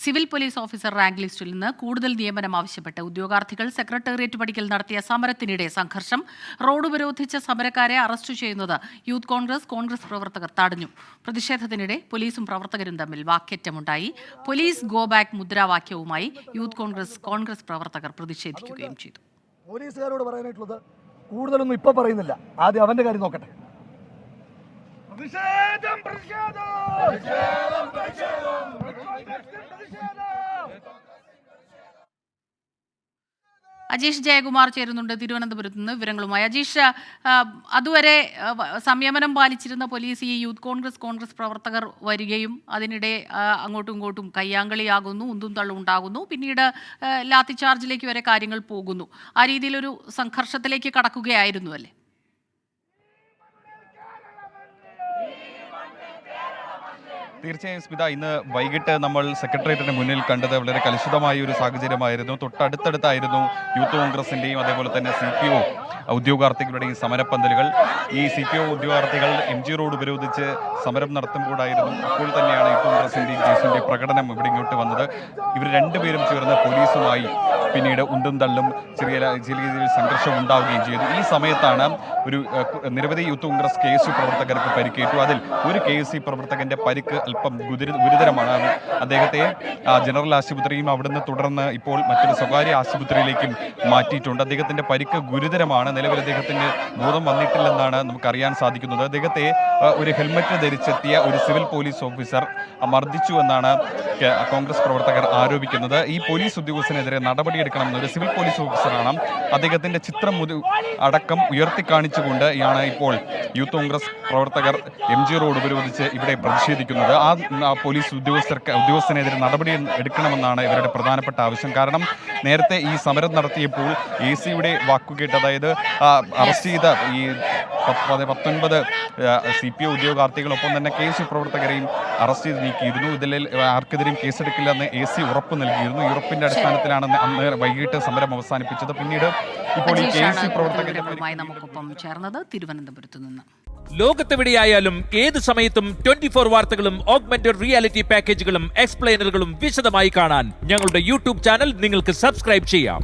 Civil police officer rank ലിസ്റ്റിൽ നിന്ന് കൂടുതൽ നിയമനം ആവശ്യപ്പെട്ട് ഉദ്യോഗാർത്ഥികൾ സെക്രട്ടേറിയറ്റ് പടിക്കൽ നടത്തിയ സമരത്തിനിടെ സംഘർഷം. റോഡ് ഉപരോധിച്ച സമരക്കാരെ അറസ്റ്റ് ചെയ്യുന്നത് യൂത്ത് കോൺഗ്രസ് പ്രവർത്തകർ തടഞ്ഞു. പ്രതിഷേധത്തിനിടെ പോലീസും പ്രവർത്തകരും തമ്മിൽ വാക്കേറ്റമുണ്ടായി. പോലീസ് ഗോ ബാക്ക് മുദ്രാവാക്യവുമായി യൂത്ത് കോൺഗ്രസ് പ്രവർത്തകർ പ്രതിഷേധിക്കുകയും ചെയ്തു. പോലീസുകാരോട് പറയാനായിട്ടുള്ളത് കൂടുതലൊന്നും ഇപ്പൊ പറയുന്നില്ല, ആദ്യം അവന്റെ കാര്യം നോക്കട്ടെ. അജീഷ് ജയകുമാർ ചേരുന്നുണ്ട് തിരുവനന്തപുരത്ത് നിന്ന് വിവരങ്ങളുമായി. അജീഷ്, അതുവരെ സംയമനം പാലിച്ചിരുന്ന പോലീസ് ഈ യൂത്ത് കോൺഗ്രസ് പ്രവർത്തകർ വരികയും അതിനിടെ അങ്ങോട്ടും ഇങ്ങോട്ടും കയ്യാങ്കളിയാകുന്നു, ഉന്തും തള്ളും ഉണ്ടാകുന്നു, പിന്നീട് ലാത്തി ചാർജിലേക്ക് വരെ കാര്യങ്ങൾ പോകുന്നു. ആ രീതിയിലൊരു സംഘർഷത്തിലേക്ക് കടക്കുകയായിരുന്നു അല്ലേ? തീർച്ചയായും സ്മിത, ഇന്ന് വൈകിട്ട് നമ്മൾ സെക്രട്ടേറിയറ്റിന് മുന്നിൽ കണ്ടത് വളരെ കലുഷിതമായ ഒരു സാഹചര്യമായിരുന്നു. തൊട്ടടുത്തടുത്തായിരുന്നു യൂത്ത് കോൺഗ്രസിൻ്റെയും അതേപോലെ തന്നെ CPO ഉദ്യോഗാർത്ഥികളുടെയും സമരപ്പന്തലുകൾ. ഈ CPO ഉദ്യോഗാർത്ഥികൾ MG റോഡ് ഉപരോധിച്ച് സമരം നടത്തുമ്പോഴായിരുന്നു അപ്പോൾ തന്നെയാണ് യൂത്ത് കോൺഗ്രസിൻ്റെയും കേസിൻ്റെ പ്രകടനം ഇവിടെ ഇങ്ങോട്ട് വന്നത്. ഇവർ രണ്ടുപേരും ചേർന്ന് പോലീസുമായി പിന്നീട് ഉന്തും തള്ളും ചെറിയ രീതിയിൽ സംഘർഷം ഉണ്ടാവുകയും ചെയ്തു. ഈ സമയത്താണ് നിരവധി യൂത്ത് കോൺഗ്രസ് KSU പ്രവർത്തകർക്ക് പരിക്കേറ്റു. അതിൽ ഒരു KSU പ്രവർത്തകന്റെ പരിക്ക് അല്പം ഗുരുതരമാണ്. അദ്ദേഹത്തെ ജനറൽ ആശുപത്രിയും അവിടുന്ന് തുടർന്ന് ഇപ്പോൾ മറ്റൊരു സ്വകാര്യ ആശുപത്രിയിലേക്കും മാറ്റിയിട്ടുണ്ട്. അദ്ദേഹത്തിന്റെ പരിക്ക് ഗുരുതരമാണ്. നിലവിൽ അദ്ദേഹത്തിന് ബോധം വന്നിട്ടില്ലെന്നാണ് നമുക്കറിയാൻ സാധിക്കുന്നത്. അദ്ദേഹത്തെ ഒരു ഹെൽമറ്റ് ധരിച്ചെത്തിയ ഒരു സിവിൽ പോലീസ് ഓഫീസർ മർദ്ദിച്ചു എന്നാണ് കോൺഗ്രസ് പ്രവർത്തകർ ആരോപിക്കുന്നത്. ഈ പോലീസ് ഉദ്യോഗസ്ഥനെതിരെ നടപടിയെടുക്കണമെന്ന് ഒരു സിവിൽ പോലീസ് ഓഫീസറാണ് അദ്ദേഹത്തിന്റെ ചിത്രം അടക്കം ഉയർത്തിക്കാണിച്ചുകൊണ്ട് ഇപ്പോൾ യൂത്ത് കോൺഗ്രസ് പ്രവർത്തകർ MG റോഡ് ഉപരോധിച്ച് ഇവിടെ പ്രതിഷേധിക്കുന്നത്. ആ പോലീസ് ഉദ്യോഗസ്ഥനെതിരെ നടപടി എടുക്കണമെന്നാണ് ഇവരുടെ പ്രധാനപ്പെട്ട ആവശ്യം. കാരണം നേരത്തെ ഈ സമരം നടത്തിയപ്പോൾ AC-യുടെ വാക്കുകേട്ട്, അതായത് അറസ്റ്റ് ചെയ്ത ഈ 19 CPO ഉദ്യോഗാർത്ഥികളൊപ്പം തന്നെ KSU പ്രവർത്തകരെയും അറസ്റ്റ് ചെയ്ത് നീക്കിയിരുന്നു. ഇതിൽ ആർക്കെതിരെയും കേസെടുക്കില്ലെന്ന് AC ഉറപ്പ് നൽകിയിരുന്നു. ഈ ഉറപ്പിന്റെ അടിസ്ഥാനത്തിലാണ് അന്ന് വൈകിട്ട് സമരം അവസാനിപ്പിച്ചത്. പിന്നീട് ഇപ്പോൾ ഈ KSU പ്രവർത്തകരുമായി നമുക്കൊപ്പം ചേർന്നത് തിരുവനന്തപുരത്ത് നിന്ന്. ലോകത്തെവിടെയായാലും ഏത് സമയത്തും 24 വാർത്തകളും ഓഗ്മെന്റഡ് റിയാലിറ്റി പാക്കേജുകളും എക്സ്പ്ലെയിനറുകളും വിശദമായി കാണാൻ ഞങ്ങളുടെ YouTube ചാനൽ നിങ്ങൾക്ക് സബ്സ്ക്രൈബ് ചെയ്യാം.